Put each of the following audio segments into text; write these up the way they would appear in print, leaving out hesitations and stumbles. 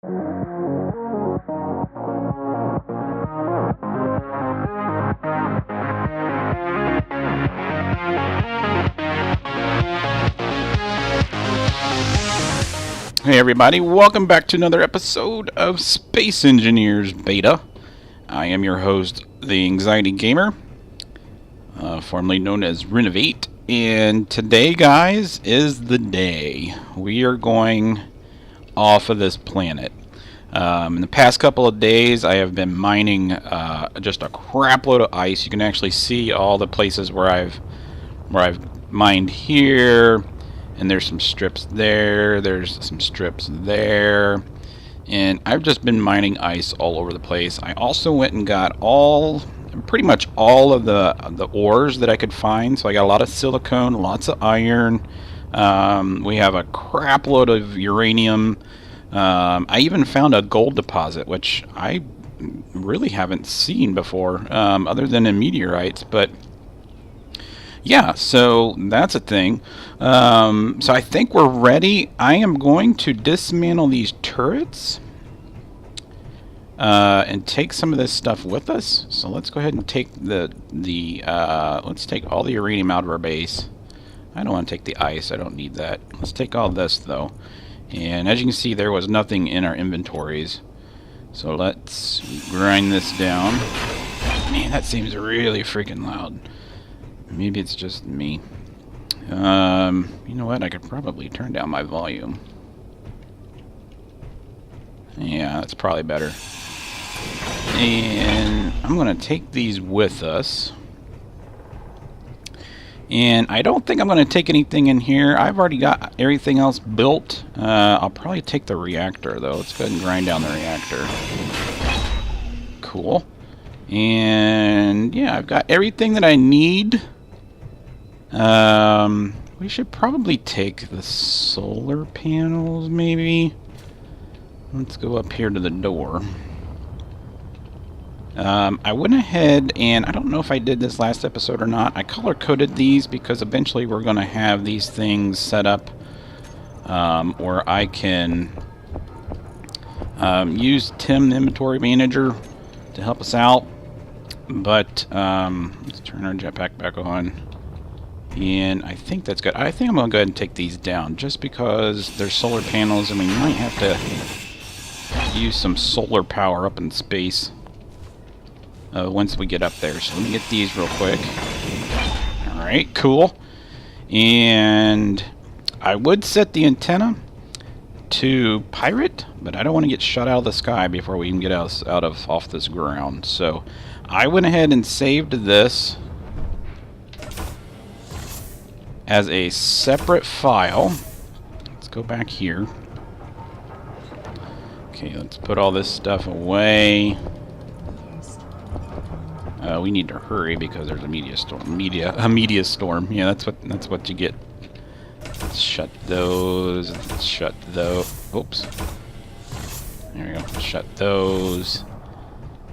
Hey everybody, welcome back to another episode of Space Engineers Beta. I am your host, the Anxiety Gamer, formerly known as Renovate, and today, guys, is the day. We are going off of this planet. In the past couple of days, I have been mining just a crap load of ice. You can actually see all the places where I've mined here. And there's some strips there, there's some strips there, and I've just been mining ice all over the place. I also went and got pretty much all of the ores that I could find. So I got a lot of silicone, lots of iron. We have a crap load of uranium. I even found a gold deposit, which I really haven't seen before, other than in meteorites, but yeah, so that's a thing. So I think we're ready. I am going to dismantle these turrets and take some of this stuff with us. So let's go ahead and take let's take all the uranium out of our base. I don't want to take the ice. I don't need that. Let's take all this though. And as you can see, there was nothing in our inventories. So let's grind this down. Man, that seems really freaking loud. Maybe it's just me. You know what? I could probably turn down my volume. Yeah, that's probably better. And I'm going to take these with us. And I don't think I'm going to take anything in here. I've already got everything else built. I'll probably take the reactor, though. Let's go ahead and grind down the reactor. Cool. And yeah, I've got everything that I need. We should probably take the solar panels, maybe. Let's go up here to the door. I went ahead and I don't know if I did this last episode or not. I color-coded these because eventually we're going to have these things set up where I can use Tim, the inventory manager, to help us out. But let's turn our jetpack back on. And I think that's good. I think I'm going to go ahead and take these down just because there's solar panels and we might have to use some solar power up in space once we get up there. So let me get these real quick. Alright, cool. And I would set the antenna to pirate, but I don't want to get shot out of the sky before we can get us off this ground. So I went ahead and saved this as a separate file. Let's go back here. Okay, let's put all this stuff away. We need to hurry because there's a media storm. Yeah, that's what you get. Let's shut those. Let's shut those. Oops. There we go. Shut those.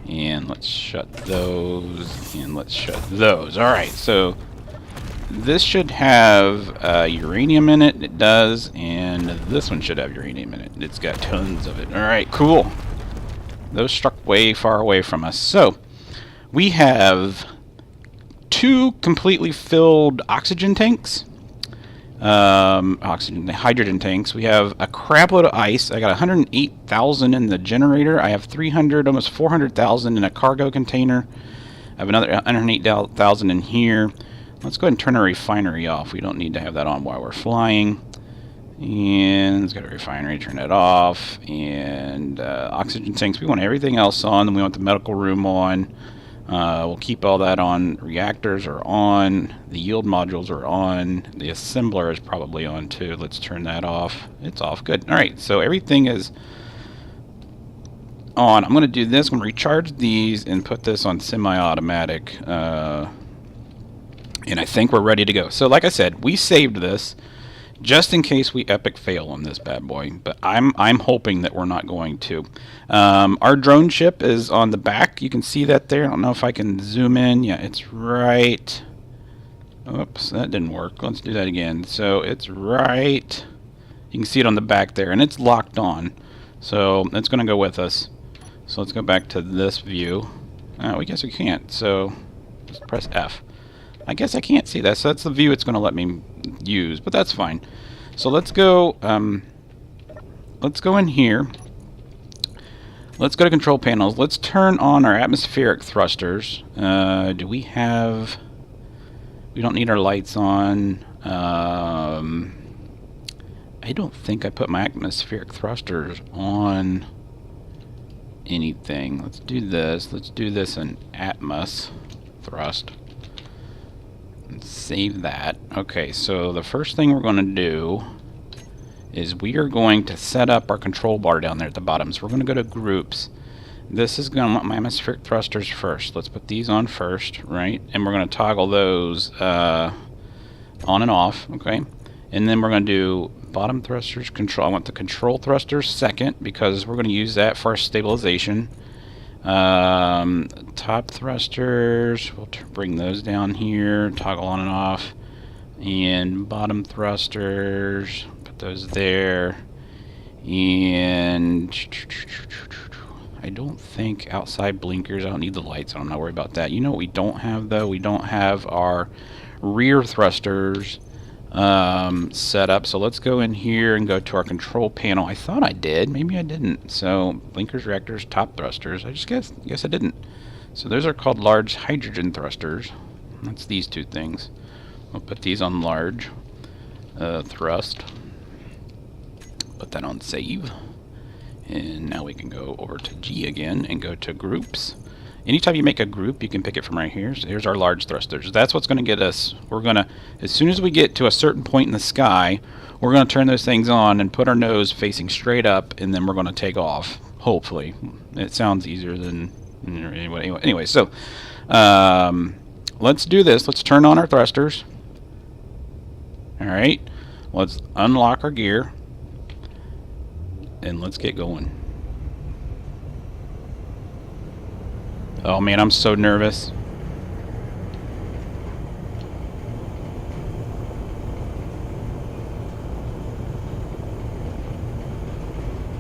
And let's shut those. And let's shut those. All right. So this should have uranium in it. It does. And this one should have uranium in it. It's got tons of it. Alright, cool. Those struck way far away from us. So, we have 2 completely filled oxygen tanks. Hydrogen tanks. We have a crap load of ice. I got 108,000 in the generator. I have 300, almost 400,000 in a cargo container. I have another 108,000 in here. Let's go ahead and turn our refinery off. We don't need to have that on while we're flying. And let's go to refinery, turn that off. And oxygen tanks, we want everything else on. Then we want the medical room on. We'll keep all that on. Reactors are on. The yield modules are on. The assembler is probably on too. Let's turn that off. It's off. Good. Alright, so everything is on. I'm going to do this. I'm going to recharge these and put this on semi-automatic. And I think we're ready to go. So like I said, we saved this just in case we epic fail on this bad boy. But I'm hoping that we're not going to. Our drone ship is on the back. You can see that there. I don't know if I can zoom in. Yeah, it's right. Oops, that didn't work. Let's do that again. So it's right. You can see it on the back there, and it's locked on. So it's going to go with us. So let's go back to this view. We guess we can't, so let's press F. I guess I can't see that, so that's the view it's going to let me use, but that's fine. So let's go in here. Let's go to control panels. Let's turn on our atmospheric thrusters. Do we have... We don't need our lights on. I don't think I put my atmospheric thrusters on anything. Let's do this. Let's do this in Atmos thrust. And save that. Okay, so the first thing we're going to do is we are going to set up our control bar down there at the bottom. So we're going to go to groups. This is going to want my atmospheric thrusters first. Let's put these on first, right? And we're going to toggle those on and off, okay? And then we're going to do bottom thrusters control. I want the control thrusters second because we're going to use that for our stabilization. Top thrusters, we'll bring those down here, toggle on and off. And bottom thrusters, put those there. And I don't think outside blinkers, I don't need the lights, I'm not worried about that. You know what we don't have though? We don't have our rear thrusters set up. So let's go in here and go to our control panel. I thought I did, maybe I didn't. So blinkers, reactors, top thrusters. I just guess I didn't. So those are called large hydrogen thrusters. That's these two things. We'll put these on large thrust. Put that on save. And now we can go over to G again and go to groups. Anytime you make a group, you can pick it from right here. So here's our large thrusters. That's what's going to get us. We're going to, as soon as we get to a certain point in the sky, we're going to turn those things on and put our nose facing straight up, and then we're going to take off. Hopefully. It sounds easier than... Anyway, so let's do this. Let's turn on our thrusters. Alright. Let's unlock our gear. And let's get going. Oh man, I'm so nervous.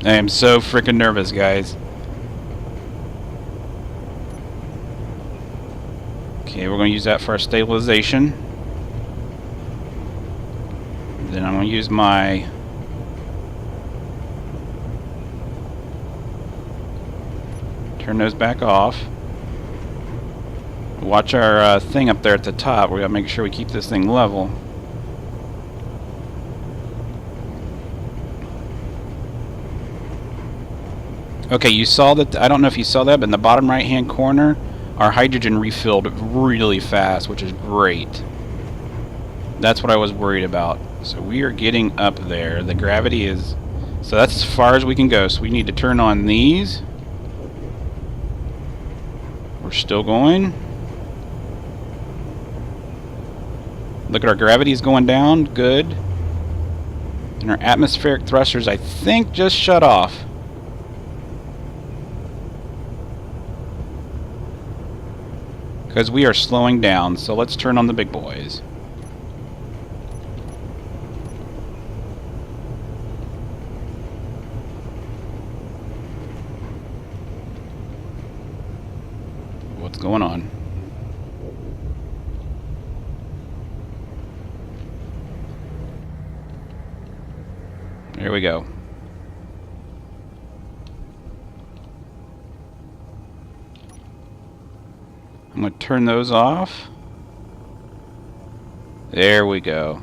I am so freaking nervous, guys. Okay, we're going to use that for our stabilization. Then I'm going to use my... Turn those back off. Watch our thing up there at the top. We gotta make sure we keep this thing level. Okay, you saw that. I don't know if you saw that, but in the bottom right hand corner, our hydrogen refilled really fast, which is great. That's what I was worried about. So we are getting up there. The gravity is... So that's as far as we can go. So we need to turn on these. We're still going. Look at our gravity is going down. Good. And our atmospheric thrusters, I think, just shut off. Because we are slowing down. So let's turn on the big boys. What's going on? There we go. I'm going to turn those off. There we go.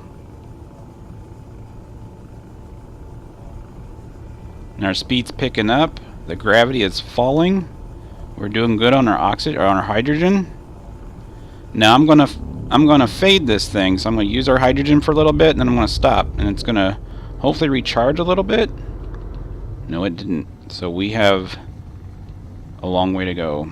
And our speed's picking up. The gravity is falling. We're doing good on our oxygen or on our hydrogen. Now I'm gonna fade this thing. So I'm gonna use our hydrogen for a little bit, and then I'm gonna stop, and it's gonna hopefully recharge a little bit. No, it didn't. So we have a long way to go.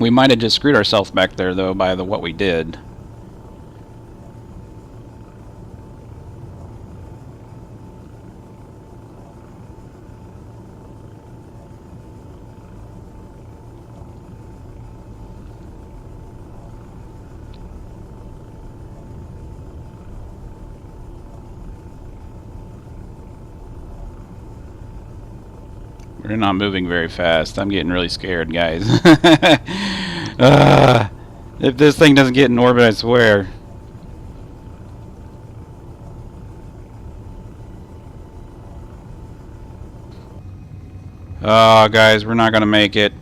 We might have just screwed ourselves back there, though, by what we did. We're not moving very fast. I'm getting really scared, guys. If this thing doesn't get in orbit, I swear. Oh, guys, we're not going to make it.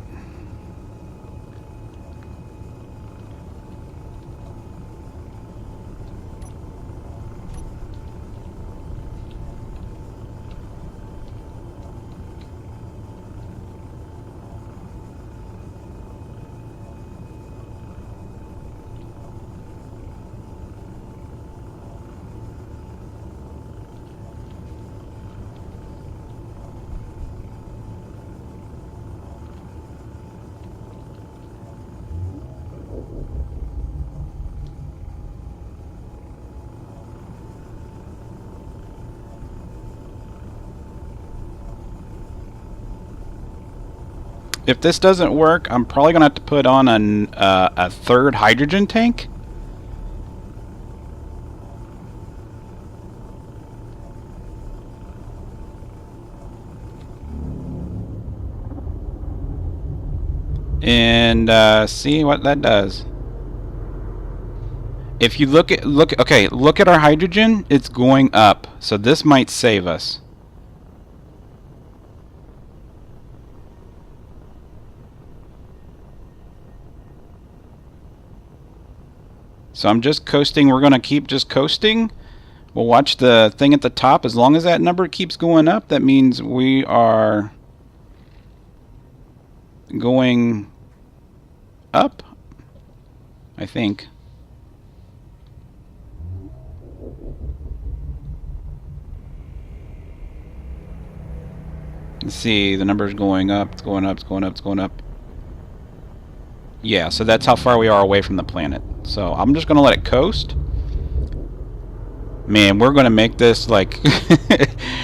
If this doesn't work, I'm probably going to have to put on a third hydrogen tank. And see what that does. If you look at our hydrogen, it's going up. So this might save us. So I'm just coasting. We're going to keep just coasting. We'll watch the thing at the top. As long as that number keeps going up, that means we are going up, I think. Let's see, the number's going up, it's going up, it's going up, it's going up. Yeah, so that's how far we are away from the planet. So I'm just going to let it coast. Man, we're going to make this like...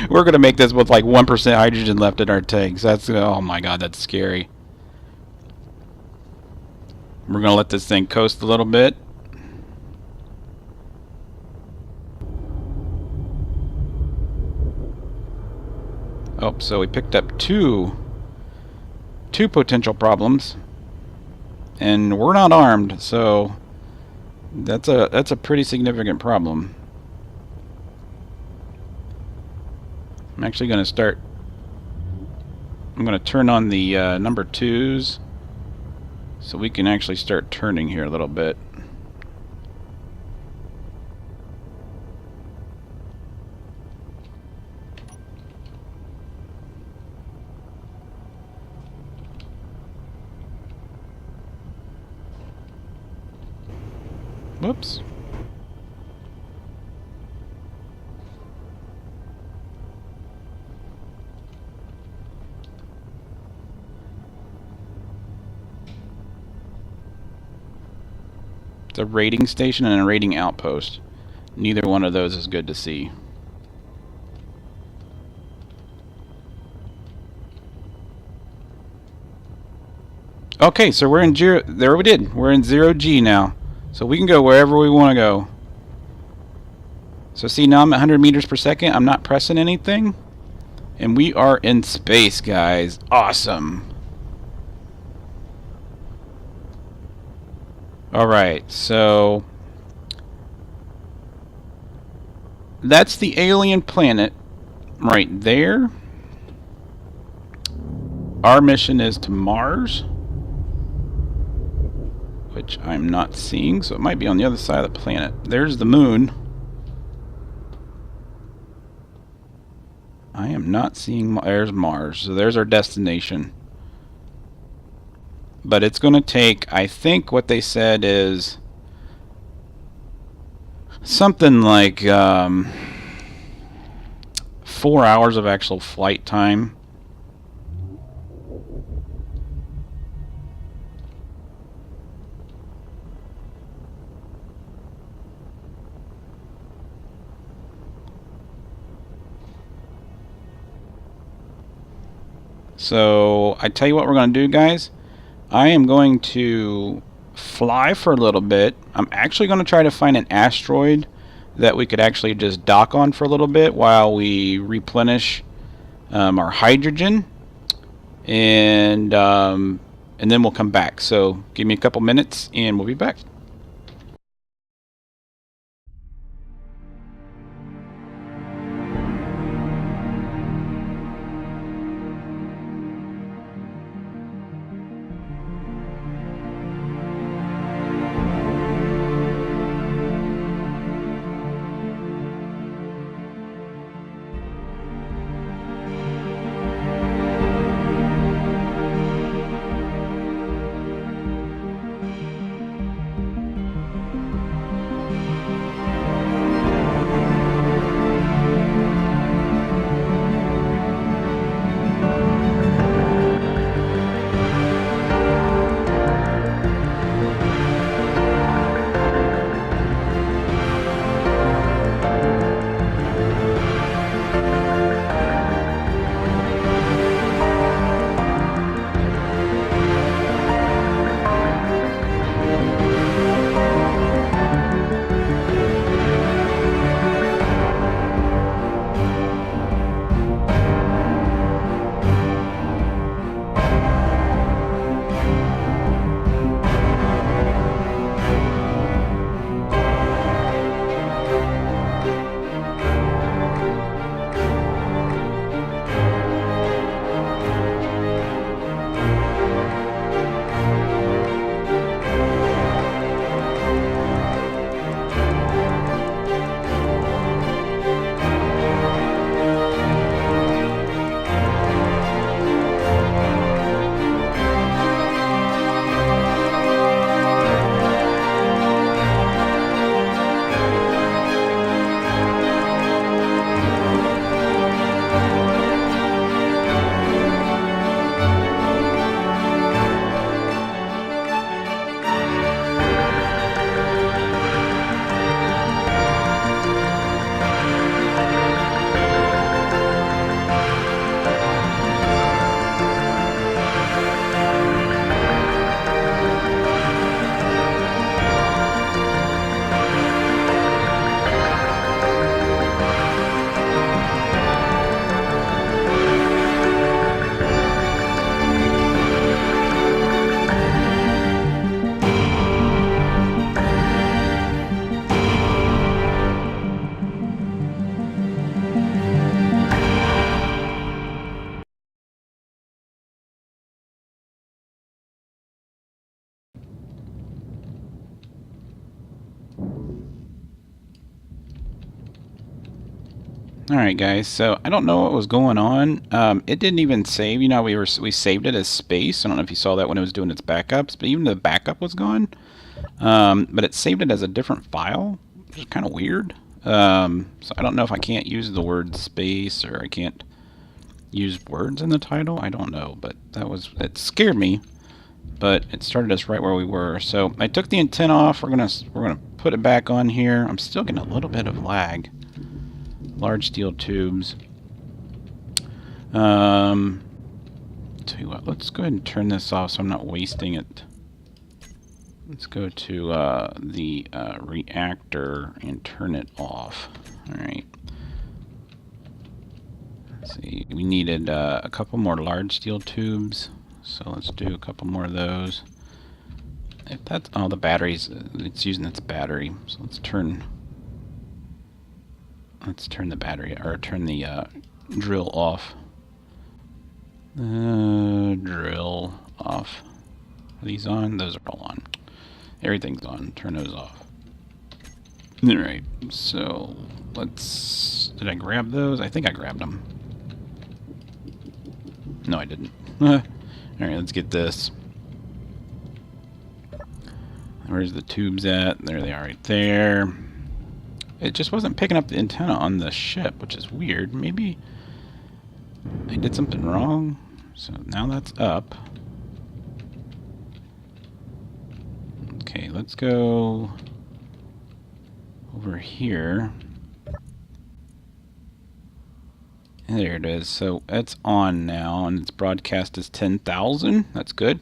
we're going to make this with like 1% hydrogen left in our tanks. That's... oh my god, that's scary. We're going to let this thing coast a little bit. Oh, so we picked up two potential problems. And we're not armed, so that's a pretty significant problem. I'm actually going to start... I'm going to turn on the number 2s so we can actually start turning here a little bit. Whoops. It's a raiding station and a raiding outpost. Neither one of those is good to see. Okay, so we're in zero. There we did. We're in 0G now. So we can go wherever we want to go. So see, now I'm at 100 meters per second. I'm not pressing anything. And we are in space, guys. Awesome. Alright, so... that's the alien planet right there. Our mission is to Mars, which I'm not seeing, so it might be on the other side of the planet. There's the moon. I am not seeing... there's Mars, so there's our destination. But it's going to take, I think what they said is something like 4 hours of actual flight time. So I tell you what we're going to do, guys. I am going to fly for a little bit. I'm actually going to try to find an asteroid that we could actually just dock on for a little bit while we replenish our hydrogen. and then we'll come back. So give me a couple minutes, and we'll be back. Alright guys, so I don't know what was going on. It didn't even save. You know, we saved it as space. I don't know if you saw that when it was doing its backups, but even the backup was gone. But it saved it as a different file, which is kind of weird. So I don't know if I can't use the word space, or I can't use words in the title. I don't know, but it scared me. But it started us right where we were. So I took the antenna off. We're gonna put it back on here. I'm still getting a little bit of lag. Large steel tubes. Tell you what, let's go ahead and turn this off so I'm not wasting it. Let's go to the reactor and turn it off. Alright. Let's see, we needed a couple more large steel tubes, so let's do a couple more of those. If that's, oh, the batteries, it's using its battery, so let's turn the battery, or turn the drill off. Drill off. Are these on? Those are all on. Everything's on. Turn those off. Alright, so let's... Did I grab those? I think I grabbed them. No, I didn't. Alright, let's get this. Where's the tubes at? There they are right there. It just wasn't picking up the antenna on the ship, which is weird. Maybe I did something wrong. So now that's up. Okay, let's go over here. And there it is. So it's on now, and its broadcast is 10,000. That's good.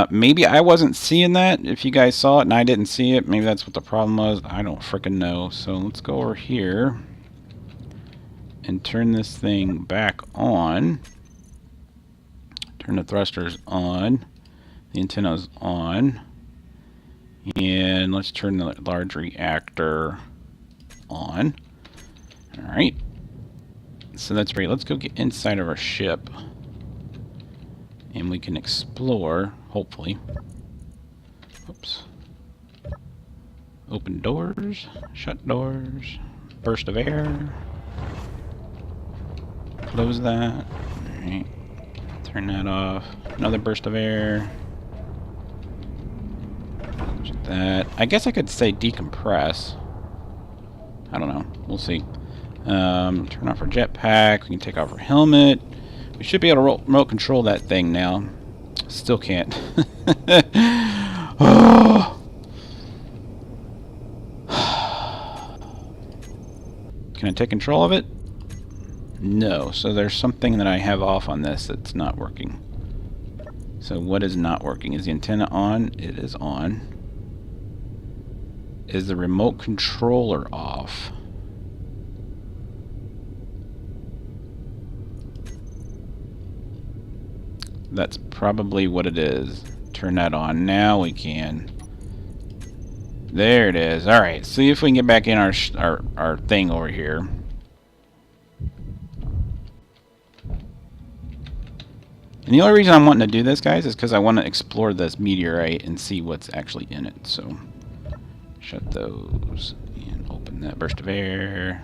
Maybe I wasn't seeing that. If you guys saw it and I didn't see it, maybe that's what the problem was. I don't frickin' know. So let's go over here and turn this thing back on. Turn the thrusters on. The antenna's on. And let's turn the large reactor on. Alright. So that's great. Let's go get inside of our ship. And we can explore, hopefully. Oops. Open doors, shut doors, burst of air. Close that. Alright. Turn that off. Another burst of air. Shut that. I guess I could say decompress. I don't know. We'll see. Turn off our jetpack. We can take off our helmet. We should be able to remote control that thing now. Still can't. Oh. Can I take control of it? No. So there's something that I have off on this that's not working. So what is not working? Is the antenna on? It is on. Is the remote controller off? That's probably what it is. Turn that on. Now we can. There it is. Alright, see if we can get back in our thing over here. And the only reason I'm wanting to do this, guys, is because I want to explore this meteorite and see what's actually in it. So, shut those and open that burst of air.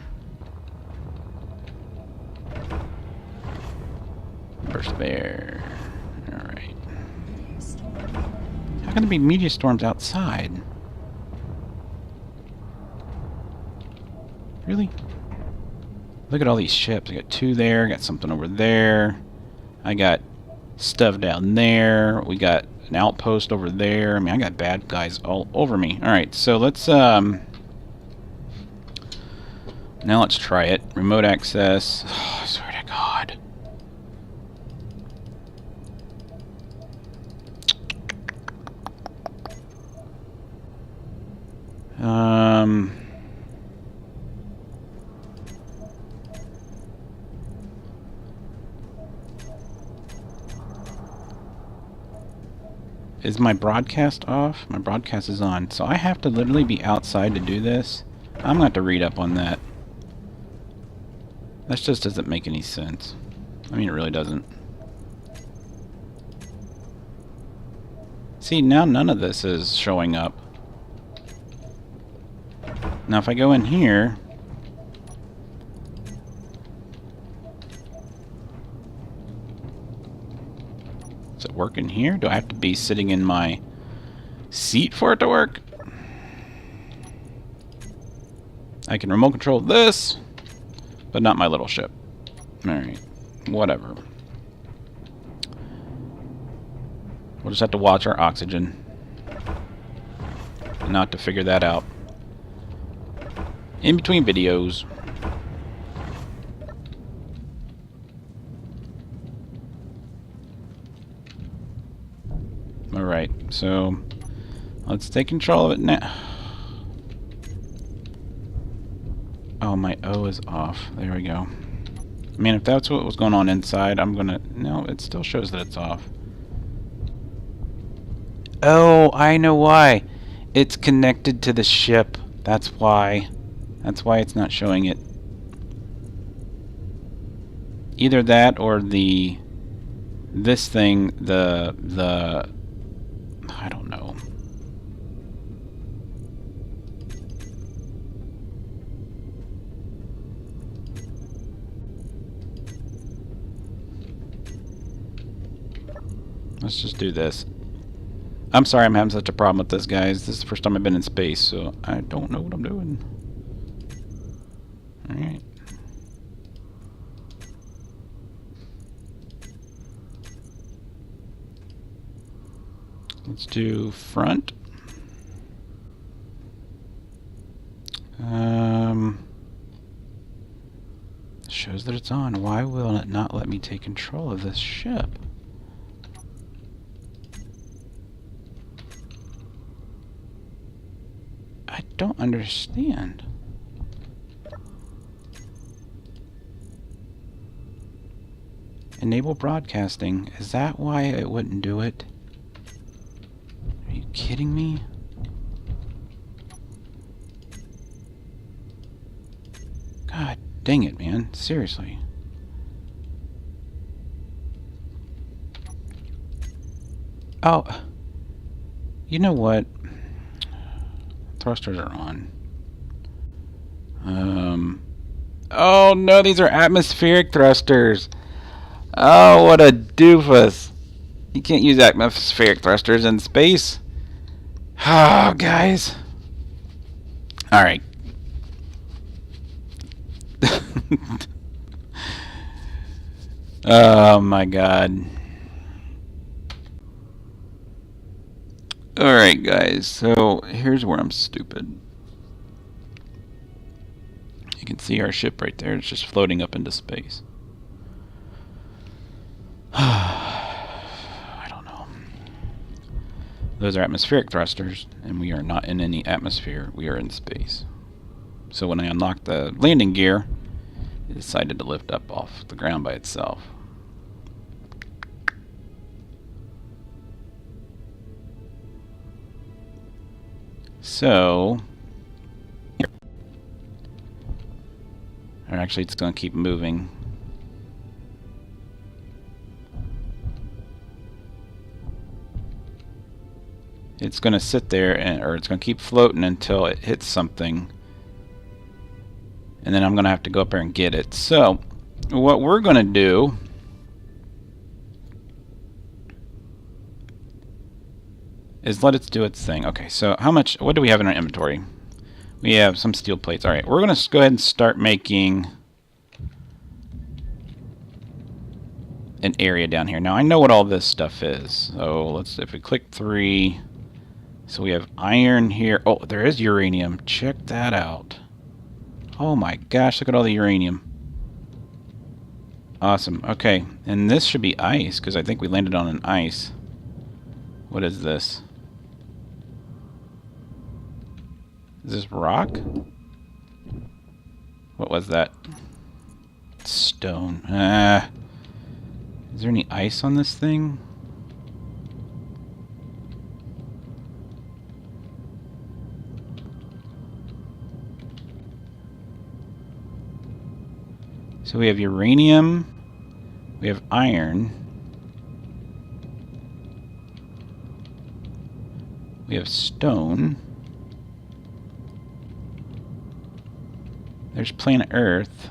Burst of air. Alright. How can there be meteor storms outside? Really? Look at all these ships. I got two there, got something over there. I got stuff down there. We got an outpost over there. I mean, I got bad guys all over me. Alright, so let's now let's try it. Remote access. Oh, I swear to God. Is my broadcast off? My broadcast is on. So I have to literally be outside to do this? I'm going to have to read up on that. That just doesn't make any sense. I mean, it really doesn't. See, now none of this is showing up. Now if I go in here... Does it work in here? Do I have to be sitting in my seat for it to work? I can remote control this, but not my little ship. Alright, whatever. We'll just have to watch our oxygen. Not to figure that out. In between videos. Alright, so let's take control of it now. Oh, my O is off. There we go. I mean, if that's what was going on inside, I'm gonna... No, it still shows that it's off. Oh, I know why. It's connected to the ship. That's why. That's why it's not showing it. Either that or this thing, I don't know. Let's just do this. I'm sorry I'm having such a problem with this, guys. This is the first time I've been in space, so I don't know what I'm doing. Alright. Let's do front. Shows that it's on. Why will it not let me take control of this ship? I don't understand. Enable broadcasting. Is that why it wouldn't do it? Are you kidding me? God dang it, man. Seriously. Oh. You know what? Thrusters are on. Oh no, these are atmospheric thrusters. Oh, what a doofus. You can't use atmospheric thrusters in space. Oh, guys. Alright. Oh my god. Alright, guys. So, here's where I'm stupid. You can see our ship right there. It's just floating up into space. I don't know. Those are atmospheric thrusters, and we are not in any atmosphere. We are in space. So when I unlocked the landing gear, it decided to lift up off the ground by itself. So, or actually it's going to keep moving. It's going to sit there, or it's going to keep floating until it hits something. And then I'm going to have to go up there and get it. So, what we're going to do is let it do its thing. Okay, so what do we have in our inventory? We have some steel plates. Alright, we're going to go ahead and start making an area down here. Now, I know what all this stuff is. So, if we click 3, so we have iron here. Oh, there is uranium. Check that out. Oh my gosh, look at all the uranium. Awesome. Okay, and this should be ice, because I think we landed on an ice. What is this? Is this rock? What was that? Stone. Is there any ice on this thing? So we have uranium, we have iron, we have stone, there's planet Earth,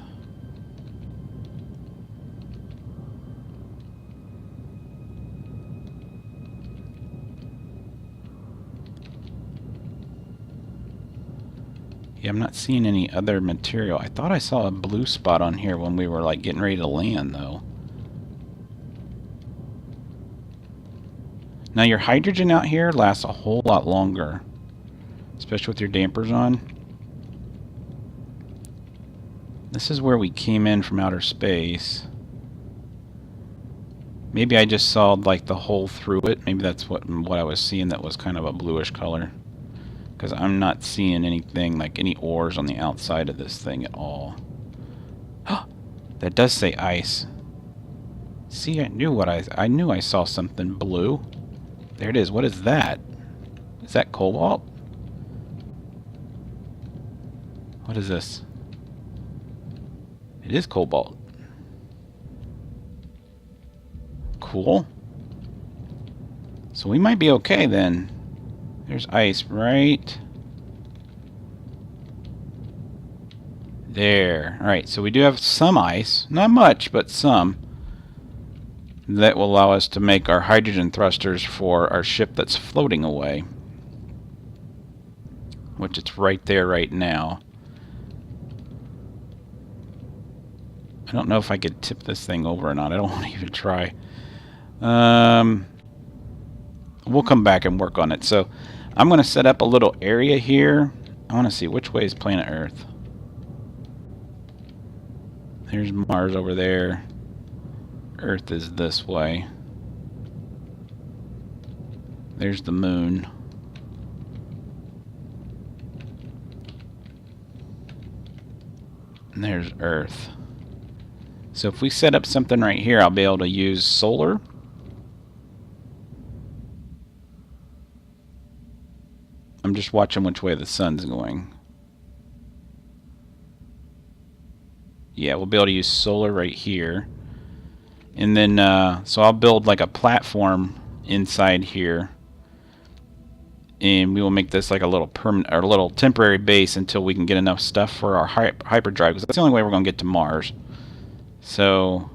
yeah, I'm not seeing any other material. I thought I saw a blue spot on here when we were like getting ready to land, though. Now your hydrogen out here lasts a whole lot longer, especially with your dampers on. This is where we came in from outer space. Maybe I just saw like the hole through it. Maybe that's what I was seeing, that was kind of a bluish color. Because I'm not seeing anything like any ores on the outside of this thing at all. That does say ice. See, I knew I saw something blue. There it is. What is that? Is that cobalt? What is this? It is cobalt. Cool. So we might be okay then. There's ice right there. Alright, so we do have some ice. Not much, but some. That will allow us to make our hydrogen thrusters for our ship that's floating away. Which it's right there right now. I don't know if I could tip this thing over or not. I don't want to even try. We'll come back and work on it. So I'm going to set up a little area here. I want to see which way is planet Earth. There's Mars over there. Earth is this way. There's the moon. And there's Earth. So if we set up something right here, I'll be able to use solar. I'm just watching which way the sun's going. Yeah, we'll be able to use solar right here. And then, so I'll build like a platform inside here. And we will make this like a little permanent or a little temporary base until we can get enough stuff for our hyperdrive, because that's the only way we're going to get to Mars. So,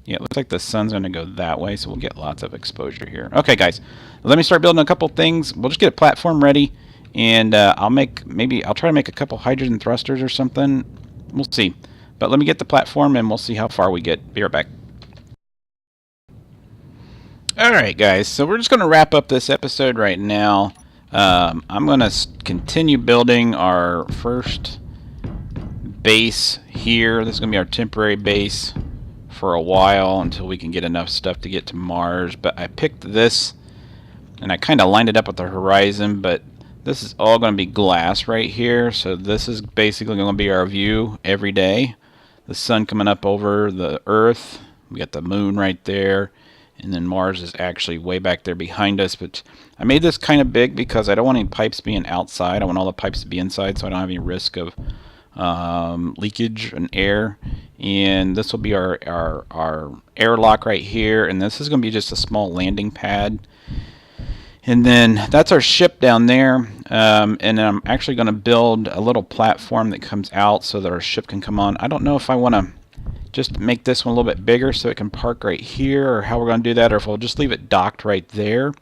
yeah, it looks like the sun's going to go that way, so we'll get lots of exposure here. Okay, guys, let me start building a couple things. We'll just get a platform ready, and I'll try to make a couple hydrogen thrusters or something. We'll see. But let me get the platform, and we'll see how far we get. Be right back. Alright, guys, so we're just going to wrap up this episode right now. I'm going to continue building our first base here. This is going to be our temporary base for a while until we can get enough stuff to get to Mars. But I picked this, and I kind of lined it up with the horizon, but this is all going to be glass right here. So this is basically going to be our view every day. The sun coming up over the Earth. We got the moon right there. And then Mars is actually way back there behind us. But I made this kind of big because I don't want any pipes being outside. I want all the pipes to be inside so I don't have any risk of leakage and air. And this will be our airlock right here. And this is going to be just a small landing pad. And then that's our ship down there. And then I'm actually going to build a little platform that comes out so that our ship can come on. I don't know if I want to just make this one a little bit bigger so it can park right here, or how we're going to do that, or if we'll just leave it docked right there.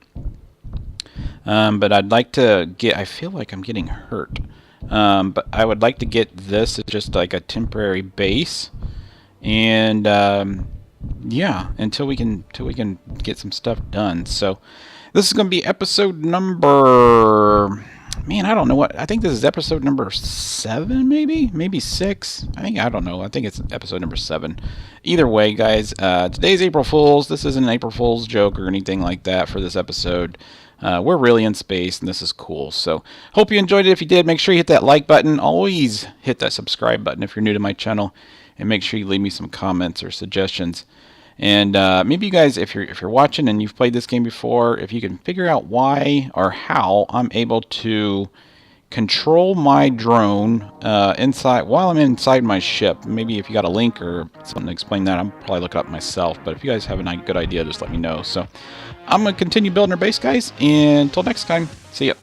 But I'd like to get, I feel like I'm getting hurt, but I would like to get this as just like a temporary base, and yeah, until we can get some stuff done. So this is going to be episode number, man, I don't know what. I think this is episode number 7, maybe 6. I don't know. I think it's episode number 7. Either way, guys, today's April Fool's. This isn't an April Fool's joke or anything like that for this episode. We're really in space, and this is cool. So hope you enjoyed it. If you did, make sure you hit that like button. Always hit that subscribe button if you're new to my channel, and make sure you leave me some comments or suggestions. And maybe you guys, if you're watching and you've played this game before, if you can figure out why or how I'm able to control my drone inside while I'm inside my ship. Maybe if you got a link or something to explain that, I'll probably look it up myself. But if you guys have a good idea, just let me know. So I'm going to continue building our base, guys. And until next time, see ya.